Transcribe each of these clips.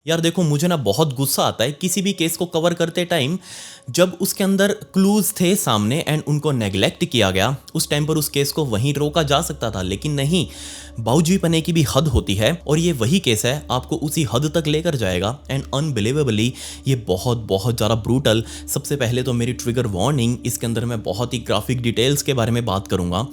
यार देखो, मुझे ना बहुत गुस्सा आता है किसी भी केस को कवर करते टाइम जब उसके अंदर क्लूज थे सामने एंड उनको नेग्लेक्ट किया गया। उस टाइम पर उस केस को वहीं रोका जा सकता था, लेकिन नहीं, बाउजीपने की भी हद होती है और ये वही केस है, आपको उसी हद तक लेकर जाएगा। एंड अनबिलीवेबली ये बहुत बहुत ज़्यादा ब्रूटल। सबसे पहले तो मेरी ट्रिगर वार्निंग, इसके अंदर मैं बहुत ही ग्राफिक डिटेल्स के बारे में बात करूंगा।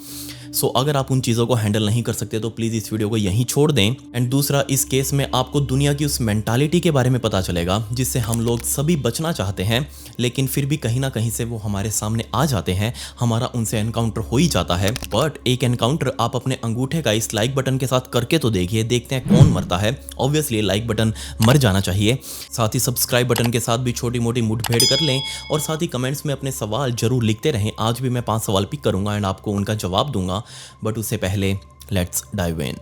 सो अगर आप उन चीज़ों को हैंडल नहीं कर सकते तो प्लीज़ इस वीडियो को यहीं छोड़ दें। एंड दूसरा, इस केस में आपको दुनिया की उस मेंटालिटी के बारे में पता चलेगा जिससे हम लोग सभी बचना चाहते हैं, लेकिन फिर भी कहीं ना कहीं से वो हमारे सामने आ जाते हैं, हमारा उनसे एनकाउंटर हो ही जाता है। बट एक एनकाउंटर आप अपने अंगूठे का इस लाइक बटन के साथ करके तो देखिए, देखते हैं कौन मरता है। ऑब्वियसली लाइक बटन मर जाना चाहिए, साथ ही सब्सक्राइब बटन के साथ भी छोटी मोटी मुठभेड़ कर लें और साथ ही कमेंट्स में अपने सवाल जरूर लिखते रहें। आज भी मैं 5 सवाल पिक करूंगा एंड आपको उनका जवाब दूंगा, बट उससे पहले लेट्स डाइव इन।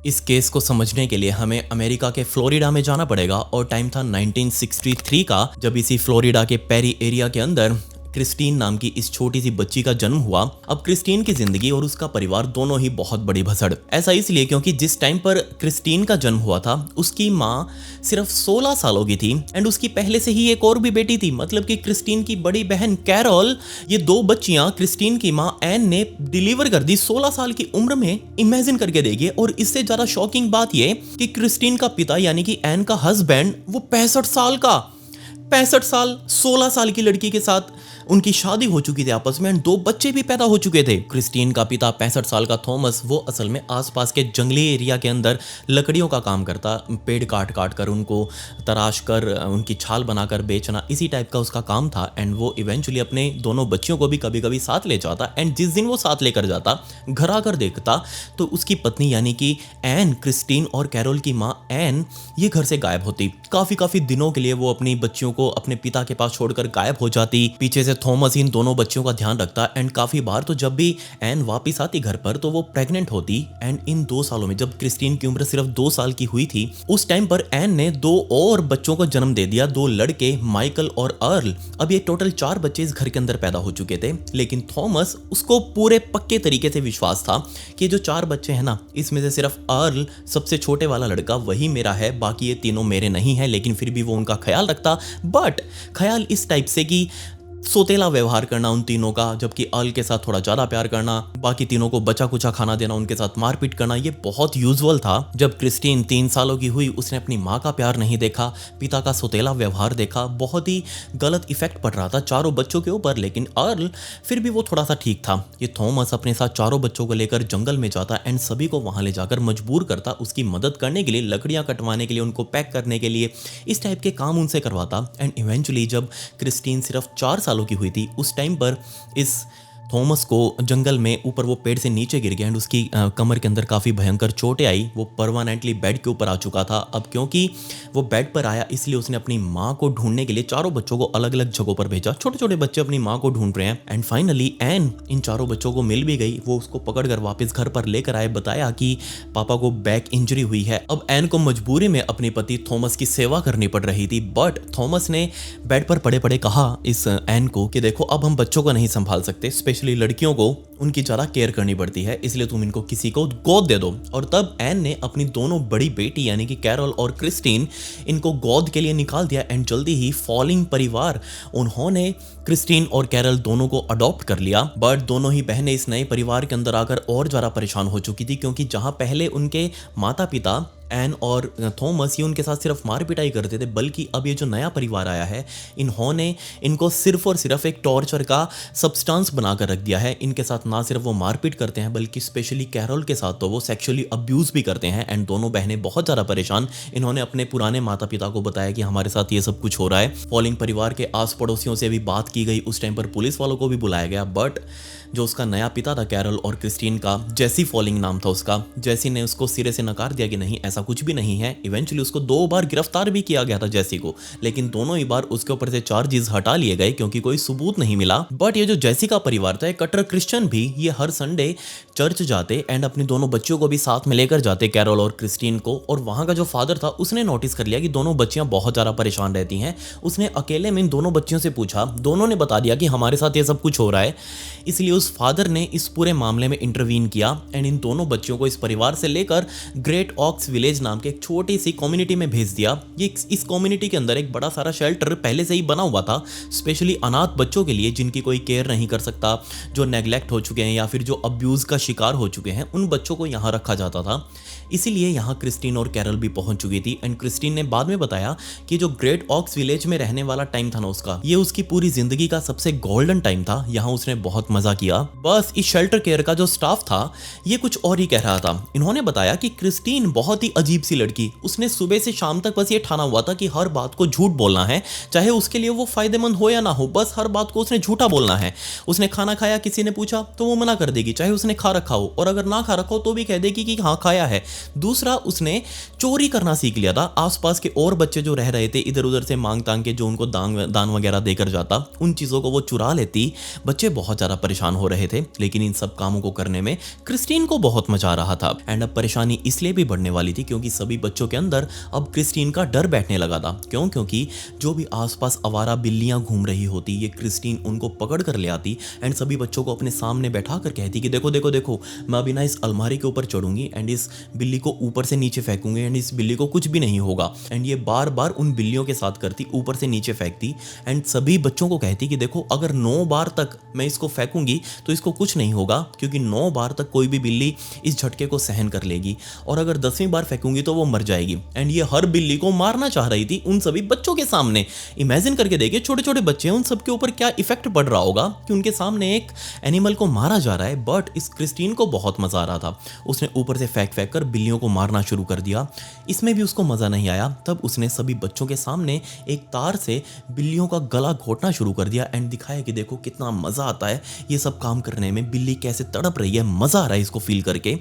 इस केस को समझने के लिए हमें अमेरिका के फ्लोरिडा में जाना पड़ेगा और टाइम था 1963 का, जब इसी फ्लोरिडा के पेरी एरिया के अंदर क्रिस्टीन नाम की इस छोटी सी बच्ची का जन्म हुआ। अब क्रिस्टीन की जिंदगी और उसका परिवार दोनों ही बहुत बड़ी भसड़। ऐसा इसलिए क्योंकि जिस टाइम पर क्रिस्टीन का जन्म हुआ था उसकी माँ सिर्फ 16 सालों की थी एंड उसकी पहले से ही एक और भी बेटी थी, मतलब कि क्रिस्टीन की बड़ी बहन कैरोल। ये 2 बच्चियां क्रिस्टीन की माँ एन ने डिलीवर कर दी 16 साल की उम्र में। इमेजिन करके देखिए। और इससे ज्यादा शॉकिंग बात यह कि क्रिस्टीन का पिता यानी कि एन का हस्बैंड वो 65 साल का, 65 साल 16 साल की लड़की के साथ उनकी शादी हो चुकी थी आपस में एंड 2 बच्चे भी पैदा हो चुके थे। क्रिस्टीन का पिता 65 साल का थॉमस, वो असल में आसपास के जंगली एरिया के अंदर लकड़ियों का काम करता, पेड़ काट काट कर उनको तराश कर उनकी छाल बनाकर बेचना, इसी टाइप का उसका काम था। एंड वो इवेंचुअली अपने दोनों बच्चियों को भी कभी कभी साथ ले जाता एंड जिस दिन वो साथ लेकर जाता, घर आकर देखता तो उसकी पत्नी यानी कि एन, क्रिस्टीन और कैरोल की माँ एन, ये घर से गायब होती। काफी दिनों के लिए वो अपनी बच्चियों को अपने पिता के पास छोड़कर गायब हो जाती। पीछे से थॉमस इन दोनों बच्चियों का ध्यान रखता एंड काफी बार तो जब भी एन वापस आती घर पर तो वो प्रेग्नेंट होती। एंड इन 2 सालों में, जब क्रिस्टीन की उम्र सिर्फ 2 साल की हुई थी, उस टाइम पर एन ने 2 और बच्चों को जन्म दे दिया, 2 लड़के, माइकल और अर्ल। अब ये टोटल 4 बच्चे इस घर के अंदर पैदा हो चुके थे, लेकिन थॉमस, उसको पूरे पक्के तरीके से विश्वास था कि जो 4 बच्चे हैं ना, इसमें से सिर्फ अर्ल, सबसे छोटे वाला लड़का, वही मेरा है, बाकी ये तीनों मेरे नहीं है। लेकिन फिर भी वो उनका ख्याल रखता, बट ख्याल इस टाइप से कि सोतेला व्यवहार करना उन तीनों का, जबकि अर्ल के साथ थोड़ा ज्यादा प्यार करना, बाकी तीनों को बचा कुचा खाना देना, उनके साथ मारपीट करना, ये बहुत यूजुअल था। जब क्रिस्टीन 3 सालों की हुई, उसने अपनी माँ का प्यार नहीं देखा, पिता का सोतेला व्यवहार देखा, बहुत ही गलत इफेक्ट पड़ रहा था चारों बच्चों के ऊपर। लेकिन अर्ल फिर भी वो थोड़ा सा ठीक था। ये थॉमस अपने साथ चारों बच्चों को लेकर जंगल में जाता एंड सभी को वहां ले जाकर मजबूर करता उसकी मदद करने के लिए, लकड़ियां कटवाने के लिए, उनको पैक करने के लिए, इस टाइप के काम उनसे करवाता। एंड इवेंचुअली जब क्रिस्टीन सिर्फ 4 सालों की हुई थी, उस टाइम पर इस थॉमस को जंगल में ऊपर वो पेड़ से नीचे गिर गया एंड उसकी कमर के अंदर काफ़ी भयंकर चोटें आई। वो परमानेंटली बेड के ऊपर आ चुका था। अब क्योंकि वो बेड पर आया, इसलिए उसने अपनी माँ को ढूंढने के लिए चारों बच्चों को अलग अलग जगहों पर भेजा। छोटे छोटे बच्चे अपनी माँ को ढूंढ रहे हैं एंड फाइनली एन इन चारों बच्चों को मिल भी गई। वो उसको पकड़कर वापस घर पर लेकर आए, बताया कि पापा को बैक इंजरी हुई है। अब एन को मजबूरी में अपने पति थॉमस की सेवा करनी पड़ रही थी, बट थॉमस ने बेड पर पड़े पड़े कहा इस एन को कि देखो, अब हम बच्चों को नहीं संभाल सकते, स्पेशली लड़कियों को उनकी ज़्यादा केयर करनी पड़ती है, इसलिए तुम इनको किसी को गोद दे दो। और तब एन ने अपनी दोनों बड़ी बेटी यानी कि कैरोल और क्रिस्टीन, इनको गोद के लिए निकाल दिया एंड जल्दी ही फॉलिंग परिवार, उन्होंने क्रिस्टीन और कैरोल दोनों को अडॉप्ट कर लिया। बट दोनों ही बहनें इस नए परिवार के अंदर आकर और ज़्यादा परेशान हो चुकी थी, क्योंकि जहां पहले उनके माता पिता एन और थॉमस ये उनके साथ सिर्फ मार पिटाई करते थे, बल्कि अब ये जो नया परिवार आया है, इन्होंने इनको सिर्फ और सिर्फ एक टॉर्चर का सब्सटेंस बनाकर रख दिया है। इनके साथ ना सिर्फ वो मारपीट करते हैं, बल्कि स्पेशली कैरोल के साथ तो वो सेक्सुअली अब्यूज़ भी करते हैं। एंड दोनों बहनें बहुत ज़्यादा परेशान। इन्होंने अपने पुराने माता पिता को बताया कि हमारे साथ ये सब कुछ हो रहा है। फॉलिंग परिवार के आस पड़ोसियों से भी बात की गई, उस टाइम पर पुलिस वालों को भी बुलाया गया, बट जो उसका नया पिता था कैरोल और क्रिस्टीन का, जेसी फॉलिंग नाम था उसका, जेसी ने उसको सिरे से नकार दिया कि नहीं, ऐसा कुछ भी नहीं है। इवेंचुअली उसको 2 बार गिरफ्तार भी किया गया था जेसी को, लेकिन दोनों ही बार उसके ऊपर से चार्जेस हटा लिए गए क्योंकि कोई सबूत नहीं मिला। बट ये जो जेसी का परिवार था, कट्टर क्रिश्चियन भी, ये हर संडे चर्च जाते एंड अपनी दोनों बच्चियों को भी साथ में लेकर जाते, कैरोल और क्रिस्टीन को। और वहां का जो फादर था, उसने नोटिस कर लिया कि दोनों बच्चियां बहुत ज़्यादा परेशान रहती हैं। उसने अकेले में इन दोनों बच्चियों से पूछा, दोनों ने बता दिया कि हमारे साथ ये सब कुछ हो रहा है। इसलिए उस उस फादर ने इस पूरे मामले में इंटरवीन किया एंड इन दोनों बच्चों को इस परिवार से लेकर ग्रेट ऑक्स विलेज नाम के एक छोटी सी कम्युनिटी में भेज दिया। ये इस कम्युनिटी के अंदर एक बड़ा सारा शेल्टर पहले से ही बना हुआ था, स्पेशली अनाथ बच्चों के लिए जिनकी कोई केयर नहीं कर सकता, जो नेग्लेक्ट हो चुके हैं या फिर जो अब्यूज का शिकार हो चुके हैं, उन बच्चों को यहाँ रखा जाता था। इसीलिए यहाँ क्रिस्टीन और कैरल भी पहुंच चुकी थी एंड क्रिस्टीन ने बाद में बताया कि जो ग्रेट ऑक्स विलेज में रहने वाला टाइम था ना उसका, ये उसकी पूरी जिंदगी का सबसे गोल्डन टाइम था। यहाँ उसने बहुत मजा किया। बस इस शेल्टर केयर का जो स्टाफ था ये कुछ और ही कह रहा था। इन्होंने बताया कि क्रिस्टीन बहुत ही अजीब सी लड़की, उसने सुबह से शाम तक बस ये ठाना हुआ था कि हर बात को झूठ बोलना है, चाहे उसके लिए वो फायदेमंद हो या ना हो, बस हर बात को उसने झूठा बोलना है। उसने खाना खाया, किसी ने पूछा तो वो मना कर देगी, चाहे उसने खा रखा हो, और अगर ना खा रखा हो तो भी कह देगी कि हाँ खाया है। दूसरा, उसने चोरी करना सीख लिया था। आसपास के और बच्चे जो रह रहे थे इधर उधर से मांग तांग के जो उनको दान वगैरह देकर जाता, उन चीज़ों को वो चुरा लेती। बच्चे बहुत ज़्यादा परेशान हो रहे थे, लेकिन इन सब कामों को करने में क्रिस्टीन को बहुत मजा आ रहा था। एंड अब परेशानी इसलिए भी बढ़ने वाली थी क्योंकि सभी बच्चों के अंदर अब क्रिस्टीन का डर बैठने लगा था। क्यों? क्योंकि जो भी आसपास आवारा बिल्लियां घूम रही होती, ये क्रिस्टीन उनको पकड़ कर ले आती एंड सभी बच्चों को अपने सामने बैठा कर कहती कि देखो देखो देखो, मैं अभी ना इस अलमारी के ऊपर चढ़ूंगी एंड इस बिल्ली को ऊपर से नीचे फेंकूंगी एंड इस बिल्ली को कुछ भी नहीं होगा। एंड ये बार बार उन बिल्लियों के साथ करती, ऊपर से नीचे फेंकती एंड सभी बच्चों को कहती कि देखो अगर 9 बार तक मैं इसको फेंकूंगी तो इसको कुछ नहीं होगा, क्योंकि 9 बार तक कोई भी बिल्ली इस झटके को सहन कर लेगी, और अगर 10वीं बार फेंकूंगी तो वो मर जाएगी। एंड ये हर बिल्ली को मारना चाह रही थी उन सभी बच्चों के सामने। इमेजिन करके देखिए, छोटे छोटे बच्चे हैं, उन सबके ऊपर क्या इफेक्ट पड़ रहा होगा कि उनके सामने एक एनिमल को मारा जा रहा है। बट इस क्रिस्टीन को बहुत मजा आ रहा था। उसने ऊपर से फेंक फेंक कर बिल्लियों को मारना शुरू कर दिया। इसमें भी उसको मजा नहीं आया। तब उसने सभी बच्चों के सामने एक तार से बिल्लियों का गला घोटना शुरू कर दिया एंड दिखाया कि देखो कितना मजा आता है ये सब काम करने में, बिल्ली कैसे तड़प रही है, मजा आ रहा है इसको फील करके।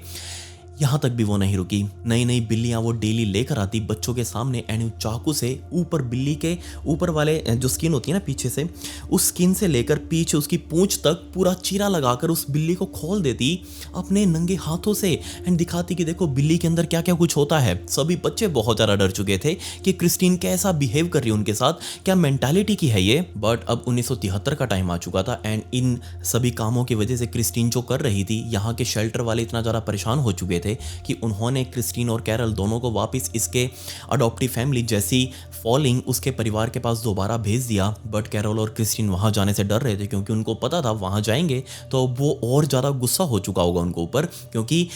यहाँ तक भी वो नहीं रुकी। नई नई बिल्लियाँ वो डेली लेकर आती बच्चों के सामने एंड चाकू से ऊपर बिल्ली के ऊपर वाले जो स्किन होती है ना पीछे से, उस स्किन से लेकर पीछे उसकी पूंछ तक पूरा चीरा लगाकर उस बिल्ली को खोल देती अपने नंगे हाथों से एंड दिखाती कि देखो बिल्ली के अंदर क्या क्या कुछ होता है। सभी बच्चे बहुत ज़्यादा डर चुके थे कि क्रिस्टीन कैसा बिहेव कर रही है उनके साथ, क्या मेंटालिटी की है ये। बट अब 1973 का टाइम आ चुका था एंड इन सभी कामों की वजह से क्रिस्टीन जो कर रही थी, यहाँ के शेल्टर वाले इतना ज़्यादा परेशान हो चुके थे कि उन्होंने क्रिस्टीन और कैरल दोनों को वापस इसके अडॉप्टिव फैमिली जैसी फॉलिंग उसके परिवार के पास दोबारा भेज दिया। बट कैरल और क्रिस्टीन वहां जाने से डर रहे थे क्योंकि उनको पता था वहां जाएंगे तो वो और ज़्यादा गुस्सा हो चुका होगा उनको ऊपर, क्योंकि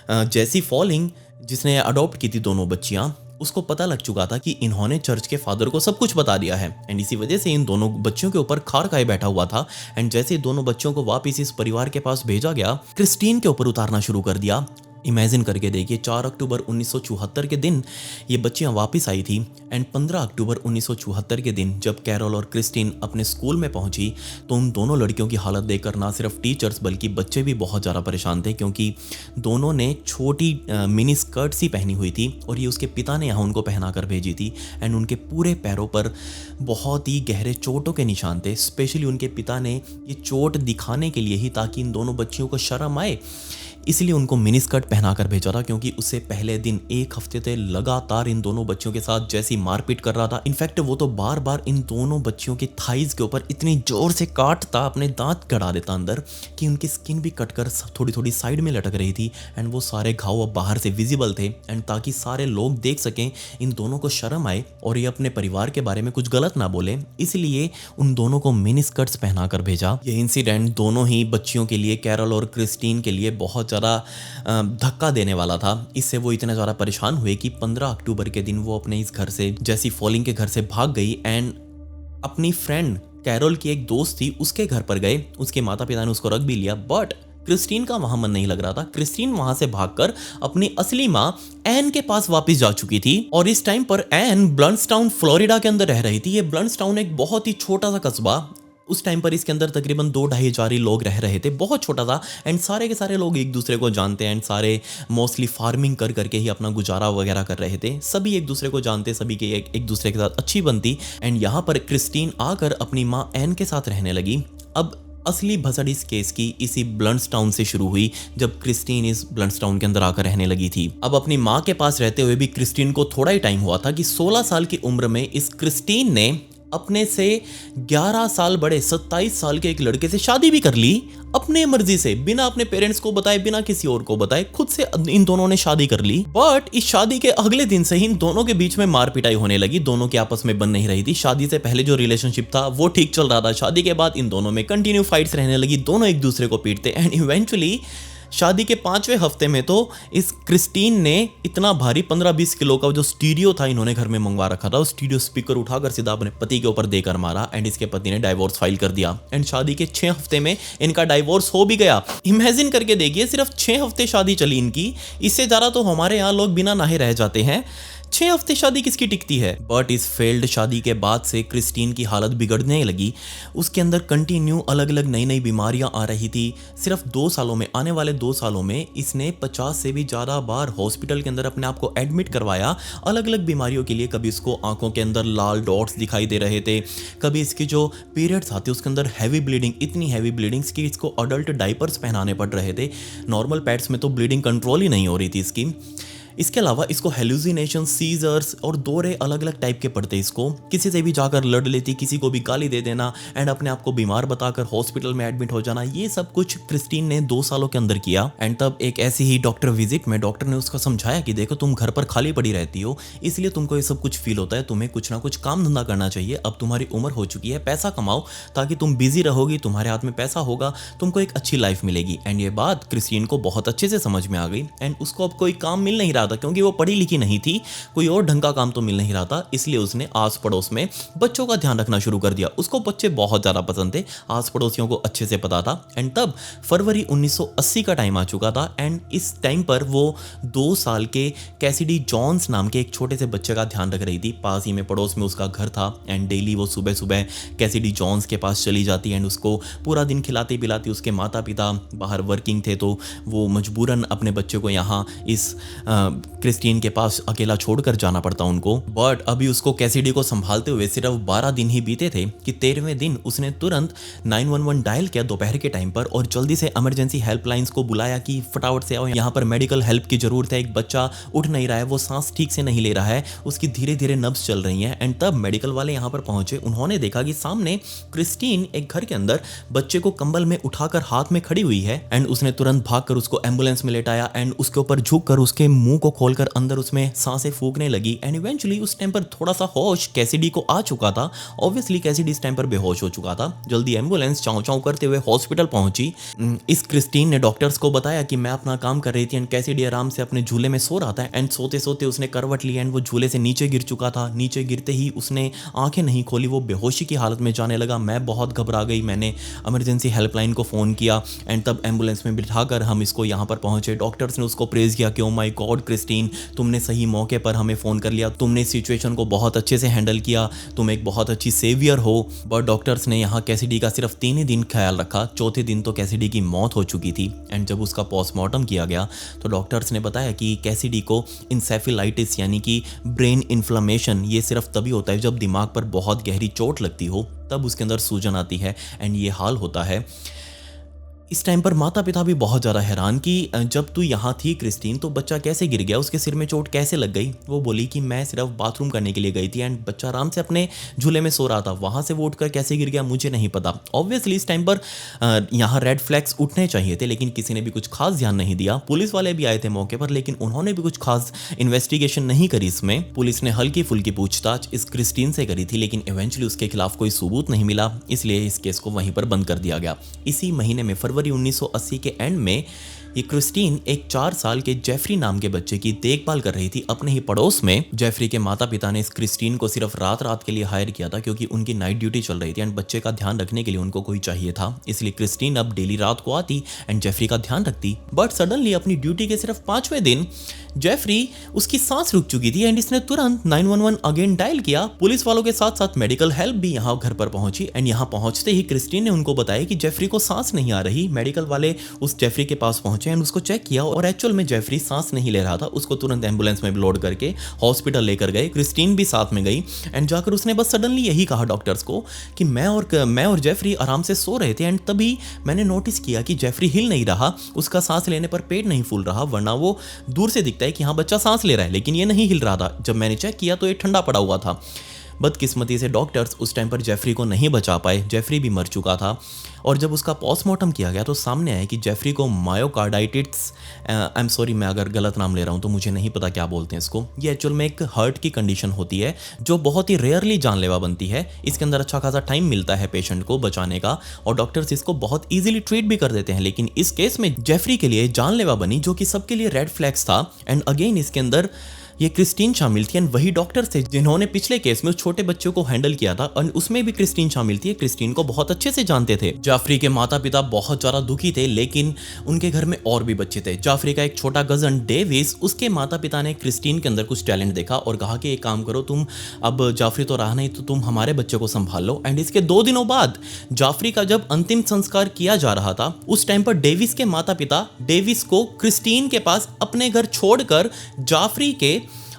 जैसी फॉलिंग जिसने अडॉप्ट की थी दोनों बच्चियां, उसको पता लग चुका था कि इन्होंने चर्च के फादर को सब कुछ बता दिया है एंड इसी वजह से इन दोनों बच्चों के ऊपर खार खाए बैठा हुआ था। एंड जैसे दोनों बच्चों को वापस इस परिवार के पास भेजा गया, क्रिस्टीन के ऊपर उतारना शुरू कर दिया। इमेजिन करके देखिए, 4 अक्टूबर 1974 के दिन ये बच्चियां वापस आई थी एंड 15 अक्टूबर 1974 के दिन जब कैरल और क्रिस्टीन अपने स्कूल में पहुंची तो उन दोनों लड़कियों की हालत देखकर ना सिर्फ टीचर्स बल्कि बच्चे भी बहुत ज़्यादा परेशान थे, क्योंकि दोनों ने छोटी मिनी स्कर्ट सी पहनी हुई थी और ये उसके पिता ने यहाँ उनको पहना कर भेजी थी। एंड उनके पूरे पैरों पर बहुत ही गहरे चोटों के निशान थे। स्पेशली उनके पिता ने ये चोट दिखाने के लिए ही, ताकि इन दोनों बच्चियों को शर्म आए, इसलिए उनको मिनी स्कर्ट पहना कर भेजा था, क्योंकि उससे पहले दिन 1 हफ्ते से लगातार इन दोनों बच्चियों के साथ जैसी मारपीट कर रहा था। इनफैक्ट वो तो बार बार इन दोनों बच्चियों के थाइज के ऊपर इतनी जोर से काटता, अपने दांत गड़ा देता अंदर, कि उनकी स्किन भी कटकर थोड़ी थोड़ी साइड में लटक रही थी एंड वो सारे घाव अब बाहर से विजिबल थे। एंड ताकि सारे लोग देख सकें, इन दोनों को शर्म आए और ये अपने परिवार के बारे में कुछ गलत ना बोले, इसलिए उन दोनों को मिनी स्कर्ट्स पहना कर भेजा। ये इंसिडेंट दोनों ही बच्चियों के लिए, कैरल और क्रिस्टीन के लिए बहुत ज़्यादा धक्का देने वाला था। इससे वो इतने ज़्यादा परेशान हुए कि 15 अक्टूबर के दिन वो अपने इस घर से, जैसी फॉलिंग के घर से भाग गई एंड अपनी फ्रेंड कैरल की एक दोस्त थी उसके घर पर गए। उसके माता पिता ने उसको रख भी लिया, बट क्रिस्टीन का वहां मन नहीं लग रहा था। क्रिस्टीन वहां से भागकर अपनी असली माँ एन के पास वापस जा चुकी थी और इस टाइम पर एन ब्लंट्सटाउन फ्लोरिडा के अंदर रह रही थी। ये ब्लंट्सटाउन एक बहुत ही छोटा सा कस्बा, उस टाइम पर इसके अंदर तकरीबन 2-2.5 लोग रह रहे थे, बहुत छोटा था। एंड सारे के सारे लोग एक दूसरे को जानते हैं एंड सारे मोस्टली फार्मिंग कर करके ही अपना गुजारा वगैरह कर रहे थे। सभी एक दूसरे को जानते, सभी की एक दूसरे के साथ अच्छी बनती। एंड यहाँ पर क्रिस्टीन आकर अपनी माँ एन के साथ रहने लगी। अब असली भसड़ इस केस की इसी ब्लंट्सटाउन से शुरू हुई, जब क्रिस्टीन इस ब्लंट्सटाउन के अंदर आकर रहने लगी थी। अब अपनी माँ के पास रहते हुए भी क्रिस्टीन को थोड़ा ही टाइम हुआ था कि 16 साल की उम्र में इस क्रिस्टीन ने अपने से 11 साल बड़े 27 साल के एक लड़के से शादी भी कर ली अपने मर्जी से, बिना अपने पेरेंट्स को बताए, बिना किसी और को बताए, खुद से इन दोनों ने शादी कर ली। बट इस शादी के अगले दिन से ही इन दोनों के बीच में मार पिटाई होने लगी। दोनों के आपस में बन नहीं रही थी। शादी से पहले जो रिलेशनशिप था वो ठीक चल रहा था, शादी के बाद इन दोनों में कंटिन्यू फाइट्स रहने लगी, दोनों एक दूसरे को पीटते। एंड इवेंचुअली शादी के 5वें हफ्ते में तो इस क्रिस्टीन ने इतना भारी 15-20 किलो का जो स्टीरियो था इन्होंने घर में मंगवा रखा था, उस स्टीरियो स्पीकर उठाकर सीधा अपने पति के ऊपर देकर मारा। एंड इसके पति ने डाइवोर्स फाइल कर दिया। एंड शादी के 6 हफ्ते में इनका डाइवोर्स हो भी गया। इमेजिन करके देखिए, सिर्फ 6 हफ्ते शादी चली इनकी। इससे ज़्यादा तो हमारे यहाँ लोग बिना नहाए रह जाते हैं। 6 हफ्ते शादी किसकी टिकती है। बट इस फेल्ड शादी के बाद से क्रिस्टीन की हालत बिगड़ने लगी। उसके अंदर कंटिन्यू अलग अलग नई नई बीमारियां आ रही थी। सिर्फ 2 सालों में, आने वाले 2 सालों में इसने 50 से भी ज़्यादा बार हॉस्पिटल के अंदर अपने आप को एडमिट करवाया, अलग अलग बीमारियों के लिए। कभी इसको आंखों के अंदर लाल डॉट्स दिखाई दे रहे थे, कभी इसके जो पीरियड्स आते उसके अंदर हैवी ब्लीडिंग, इतनी हैवी ब्लीडिंग्स कि इसको अडल्ट डाइपर्स पहनाने पड़ रहे थे। नॉर्मल पैड्स में तो ब्लीडिंग कंट्रोल ही नहीं हो रही थी इसकी। इसके अलावा इसको हेलुसिनेशन, सीजर्स और दौरे अलग अलग टाइप के पड़ते। इसको किसी से भी जाकर लड़ लेती, किसी को भी गाली दे देना एंड अपने आप को बीमार बताकर हॉस्पिटल में एडमिट हो जाना, ये सब कुछ क्रिस्टीन ने 2 सालों के अंदर किया। एंड तब एक ऐसी ही डॉक्टर विजिट में डॉक्टर ने उसको समझाया कि देखो, तुम घर पर खाली पड़ी रहती हो, इसलिए तुमको ये सब कुछ फील होता है, तुम्हें कुछ ना कुछ काम धंधा करना चाहिए। अब तुम्हारी उम्र हो चुकी है, पैसा कमाओ, ताकि तुम बिजी रहोगी, तुम्हारे हाथ में पैसा होगा, तुमको एक अच्छी लाइफ मिलेगी। एंड ये बात क्रिस्टीन को बहुत अच्छे से समझ में आ गई। एंड उसको अब कोई काम मिल नहीं रहा था, क्योंकि वो पढ़ी लिखी नहीं थी, कोई और ढंग का काम तो मिल नहीं रहा था। इसलिए उसने आस पड़ोस में बच्चों का ध्यान रखना शुरू कर दिया। उसको बच्चे बहुत ज्यादा पसंद थे, आस पड़ोसियों को अच्छे से पता था। एंड तब फरवरी 1980 का टाइम आ चुका था। एंड इस टाइम पर वो 2 साल के कैसिडी जॉन्स नाम के एक छोटे से बच्चे का ध्यान रख रही थी। पास ही में पड़ोस में उसका घर था। एंड डेली वो सुबह सुबह कैसिडी जॉन्स के पास चली जाती एंड उसको पूरा दिन खिलाती पिलाती। उसके माता पिता बाहर वर्किंग थे, तो वो मजबूरन अपने बच्चे को यहाँ इस क्रिस्टीन के पास अकेला छोड़कर जाना पड़ता उनको। बट अभी उसको कैसिडी को संभालते हुए सिर्फ 12 दिन ही बीते थे कि 13वें दिन उसने तुरंत 911 डायल किया दोपहर के टाइम पर और जल्दी से इमरजेंसी हेल्पलाइंस को बुलाया कि फटाफट से आओ, यहाँ पर मेडिकल हेल्प की जरूरत है। एक बच्चा उठ नहीं रहा है, वो सांस ठीक से नहीं ले रहा है, उसकी धीरे धीरे नब्ज चल रही है। एंड तब मेडिकल वाले यहाँ पर पहुंचे। उन्होंने देखा कि सामने क्रिस्टीन एक घर के अंदर बच्चे को कंबल में उठाकर हाथ में खड़ी हुई है। एंड उसने तुरंत भागकर उसको एम्बुलेंस में लेटाया एंड उसके ऊपर झुककर उसके मुंह को खोलकर अंदर उसमें सांसें फूकने लगी। एंड इवेंचुअली उस टाइम पर थोड़ा सा होश कैसिडी को आ चुका था। ऑब्वियसली कैसिडी इस टाइम पर बेहोश हो चुका था। जल्दी एम्बुलेंस चाँव चाँव करते हुए हॉस्पिटल पहुंची। इस क्रिस्टीन ने डॉक्टर्स को बताया कि मैं अपना काम कर रही थी एंड कैसिडी आराम से अपने झूले में सो रहा था। एंड सोते सोते उसने करवट ली एंड वो झूले से नीचे गिर चुका था। नीचे गिरते ही उसने आंखें नहीं खोली, वो बेहोशी की हालत में जाने लगा। मैं बहुत घबरा गई, मैंने इमरजेंसी हेल्पलाइन को फ़ोन किया एंड तब एम्बुलेंस में बिठाकर हम इसको यहाँ पर पहुंचे। डॉक्टर्स ने उसको प्रेज किया कि ओ माय गॉड क्रिस्टीन, तुमने सही मौके पर हमें फ़ोन कर लिया, तुमने इस सिचुएशन को बहुत अच्छे से हैंडल किया, तुम एक बहुत अच्छी सेवियर हो। बट डॉक्टर्स ने यहाँ कैसिडी का सिर्फ 3 ही दिन ख्याल रखा। चौथे दिन तो कैसिडी की मौत हो चुकी थी। एंड जब उसका पोस्टमार्टम किया गया तो डॉक्टर्स ने बताया कि कैसिडी को इंसेफेलाइटिस यानी कि ब्रेन इन्फ्लेमेशन, ये सिर्फ तभी होता है जब दिमाग पर बहुत गहरी चोट लगती हो, तब उसके अंदर सूजन आती है एंड ये हाल होता है। इस टाइम पर माता पिता भी बहुत ज़्यादा हैरान कि जब तू यहाँ थी क्रिस्टीन तो बच्चा कैसे गिर गया, उसके सिर में चोट कैसे लग गई। वो बोली कि मैं सिर्फ बाथरूम करने के लिए गई थी एंड बच्चा आराम से अपने झूले में सो रहा था, वहाँ से वो उठकर कैसे गिर गया मुझे नहीं पता। ऑब्वियसली इस टाइम पर यहाँ रेड फ्लैग्स उठने चाहिए थे, लेकिन किसी ने भी कुछ खास ध्यान नहीं दिया। पुलिस वाले भी आए थे मौके पर, लेकिन उन्होंने भी कुछ खास इन्वेस्टिगेशन नहीं करी। इसमें पुलिस ने हल्की फुल्की पूछताछ इस क्रिस्टीन से करी थी, लेकिन इवेंचुअली उसके खिलाफ कोई सबूत नहीं मिला, इसलिए इस केस को वहीं पर बंद कर दिया गया। इसी महीने में फरवरी 1980 के एंड में ये क्रिस्टीन एक 4 साल के जेफरी नाम के बच्चे की देखभाल कर रही थी अपने ही पड़ोस में। जेफरी के माता पिता ने इस क्रिस्टीन को सिर्फ रात के लिए हायर किया था, क्योंकि उनकी नाइट ड्यूटी चल रही थी एंड बच्चे का ध्यान रखने के लिए उनको कोई चाहिए था। इसलिए क्रिस्टीन अब डेली रात को आती एंड जेफरी का ध्यान रखती। बट सडनली अपनी ड्यूटी के सिर्फ 5वें दिन जेफरी, उसकी सांस रुक चुकी थी एंड इसने तुरंत 911 अगेन डायल किया। पुलिस वालों के साथ साथ मेडिकल हेल्प भी यहाँ घर पर पहुंची एंड यहाँ पहुंचते ही क्रिस्टीन ने उनको बताया कि जेफरी को सांस नहीं आ रही। मेडिकल वाले उस जेफरी के पास पहुंचे एंड उसको चेक किया और एक्चुअल में जेफरी सांस नहीं ले रहा था। उसको तुरंत एम्बुलेंस में लोड करके हॉस्पिटल लेकर गए। क्रिस्टीन भी साथ में गई एंड जाकर उसने बस सडनली यही कहा डॉक्टर्स को कि मैं और जेफरी आराम से सो रहे थे एंड तभी मैंने नोटिस किया कि जेफरी हिल नहीं रहा, उसका सांस लेने पर पेट नहीं फूल रहा, वरना वो दूर से दिखता है कि हाँ बच्चा सांस ले रहा है, लेकिन ये नहीं हिल रहा था। जब मैंने चेक किया तो ये ठंडा पड़ा हुआ था। बदकिस्मती से डॉक्टर्स उस टाइम पर जेफरी को नहीं बचा पाए, जेफरी भी मर चुका था। और जब उसका पोस्टमार्टम किया गया तो सामने आया कि जेफरी को मायोकार्डाइटिस, आई एम सॉरी मैं अगर गलत नाम ले रहा हूँ तो मुझे नहीं पता क्या बोलते हैं इसको, ये एक्चुअल में एक हार्ट की कंडीशन होती है जो बहुत ही रेयरली जानलेवा बनती है। इसके अंदर अच्छा खासा टाइम मिलता है पेशेंट को बचाने का और डॉक्टर्स इसको बहुत ईजिली ट्रीट भी कर देते हैं, लेकिन इस केस में जेफरी के लिए जानलेवा बनी, जो कि सबके लिए रेड फ्लैग्स था। एंड अगेन इसके अंदर ये क्रिस्टीन शामिल थी एंड वही डॉक्टर थे जिन्होंने पिछले केस में उस छोटे बच्चों को हैंडल किया था और उसमें भी क्रिस्टीन शामिल थी। क्रिस्टीन को बहुत अच्छे से जानते थे। जाफरी के माता पिता बहुत ज्यादा दुखी थे, लेकिन उनके घर में और भी बच्चे थे। जाफरी का एक छोटा कजन डेविस, उसके माता पिता ने क्रिस्टीन के अंदर कुछ टैलेंट देखा और कहा कि एक काम करो, तुम अब जाफरी तो रहा नहीं तो तुम हमारे बच्चे को संभाल लो। एंड इसके 2 दिनों बाद जाफरी का जब अंतिम संस्कार किया जा रहा था, उस टाइम पर डेविस के माता पिता डेविस को क्रिस्टीन के पास अपने घर छोड़कर जाफरी के